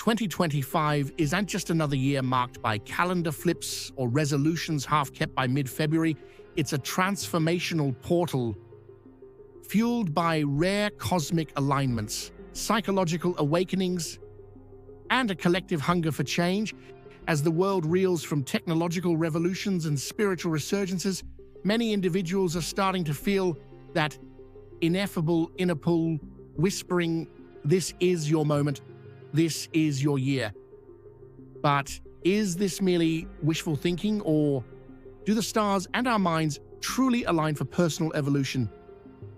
2025 isn't just another year marked by calendar flips or resolutions half kept by mid-February. It's a transformational portal fueled by rare cosmic alignments, psychological awakenings, and a collective hunger for change. As the world reels from technological revolutions and spiritual resurgences, many individuals are starting to feel that ineffable inner pull, whispering, "This is your moment, this is your year." But is this merely wishful thinking, or do the stars and our minds truly align for personal evolution?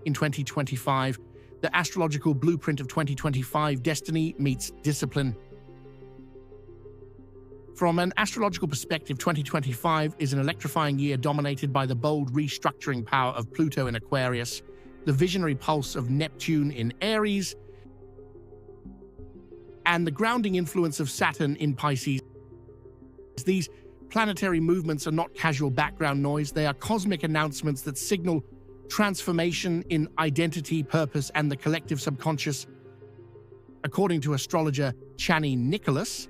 In 2025, the astrological blueprint of 2025 destiny meets discipline. From an astrological perspective, 2025 is an electrifying year dominated by the bold restructuring power of Pluto in Aquarius, the visionary pulse of Neptune in Aries, and the grounding influence of Saturn in Pisces. These planetary movements are not casual background noise. They are cosmic announcements that signal transformation in identity, purpose, and the collective subconscious. According to astrologer Chani Nicholas,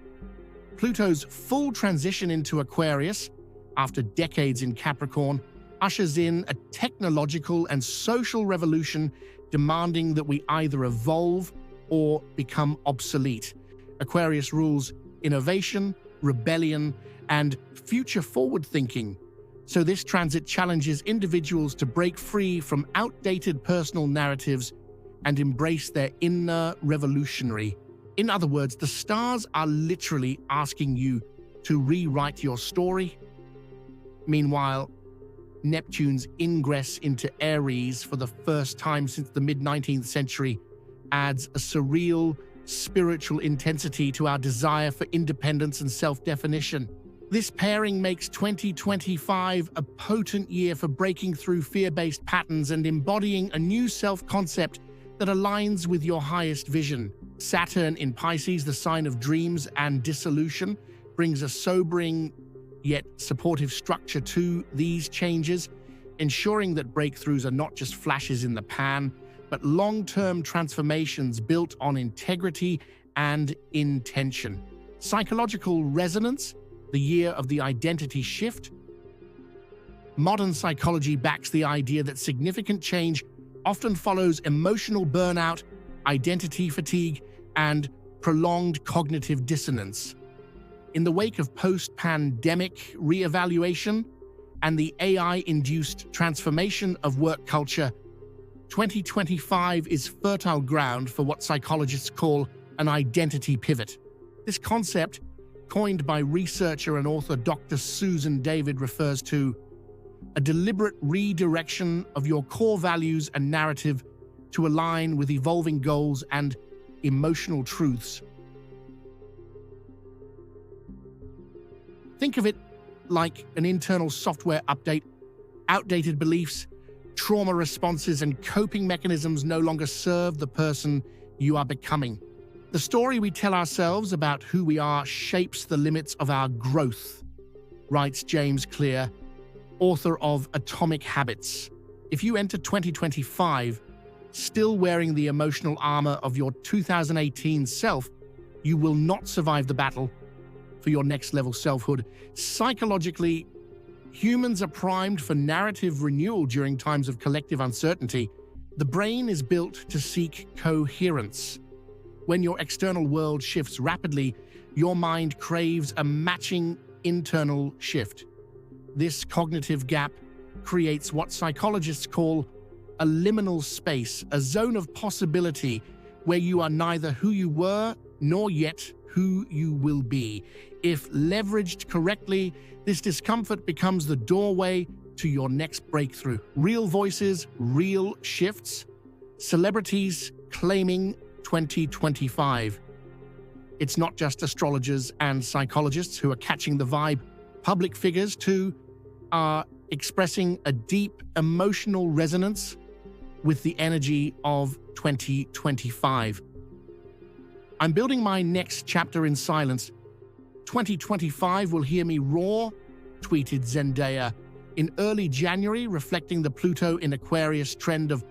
Pluto's full transition into Aquarius, after decades in Capricorn, ushers in a technological and social revolution demanding that we either evolve or become obsolete. Aquarius rules innovation, rebellion, and future-forward thinking. So this transit challenges individuals to break free from outdated personal narratives and embrace their inner revolutionary. In other words, the stars are literally asking you to rewrite your story. Meanwhile, Neptune's ingress into Aries for the first time since the mid-19th century adds a surreal, spiritual intensity to our desire for independence and self-definition. This pairing makes 2025 a potent year for breaking through fear-based patterns and embodying a new self-concept that aligns with your highest vision. Saturn in Pisces, the sign of dreams and dissolution, brings a sobering yet supportive structure to these changes, ensuring that breakthroughs are not just flashes in the pan, but long-term transformations built on integrity and intention. Psychological resonance, the year of the identity shift. Modern psychology backs the idea that significant change often follows emotional burnout, identity fatigue, and prolonged cognitive dissonance. In the wake of post-pandemic re-evaluation and the AI-induced transformation of work culture, 2025 is fertile ground for what psychologists call an identity pivot. This concept, coined by researcher and author Dr. Susan David, refers to a deliberate redirection of your core values and narrative to align with evolving goals and emotional truths. Think of it like an internal software update. Outdated beliefs, trauma responses, and coping mechanisms no longer serve the person you are becoming. The story we tell ourselves about who we are shapes the limits of our growth, writes James Clear, author of Atomic Habits. If you enter 2025 still wearing the emotional armor of your 2018 self, you will not survive the battle for your next-level selfhood. Psychologically, humans are primed for narrative renewal during times of collective uncertainty. The brain is built to seek coherence. When your external world shifts rapidly, your mind craves a matching internal shift. This cognitive gap creates what psychologists call a liminal space, a zone of possibility where you are neither who you were nor yet who you will be. If leveraged correctly, this discomfort becomes the doorway to your next breakthrough. Real voices, real shifts. Celebrities claiming 2025. It's not just astrologers and psychologists who are catching the vibe. Public figures, too, are expressing a deep emotional resonance with the energy of 2025. I'm building my next chapter in silence. 2025 will hear me roar, tweeted Zendaya in early January, reflecting the Pluto in Aquarius trend of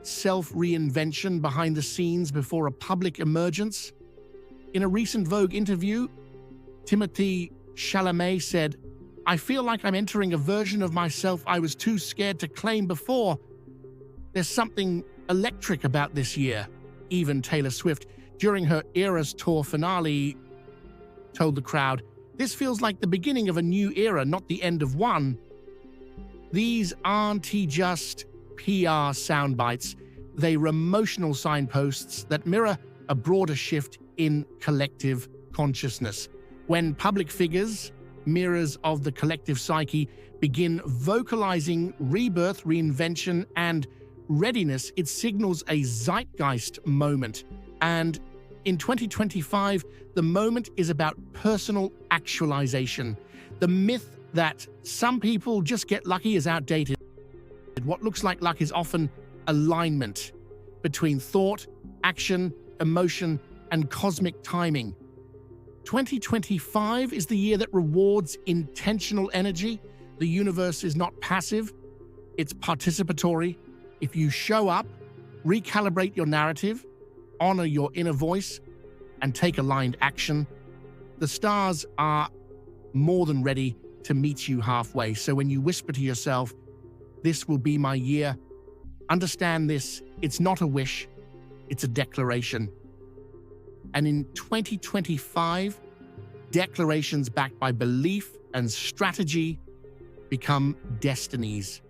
self-reinvention behind the scenes before a public emergence. In a recent Vogue interview, Timothée Chalamet said, "I feel like I'm entering a version of myself I was too scared to claim before. There's something electric about this year." Even Taylor Swift, during her Eras Tour finale, told the crowd, "This feels like the beginning of a new era, not the end of one." These aren't just PR sound bites. They're emotional signposts that mirror a broader shift in collective consciousness. When public figures, mirrors of the collective psyche, begin vocalizing rebirth, reinvention, and readiness, it signals a zeitgeist moment. And in 2025, the moment is about personal actualization. The myth that some people just get lucky is outdated. What looks like luck is often alignment between thought, action, emotion, and cosmic timing. 2025 is the year that rewards intentional energy. The universe is not passive, it's participatory. If you show up, recalibrate your narrative, honor your inner voice, and take aligned action, the stars are more than ready to meet you halfway. So when you whisper to yourself, "This will be my year," understand this, it's not a wish, it's a declaration. And in 2025, declarations backed by belief and strategy become destinies.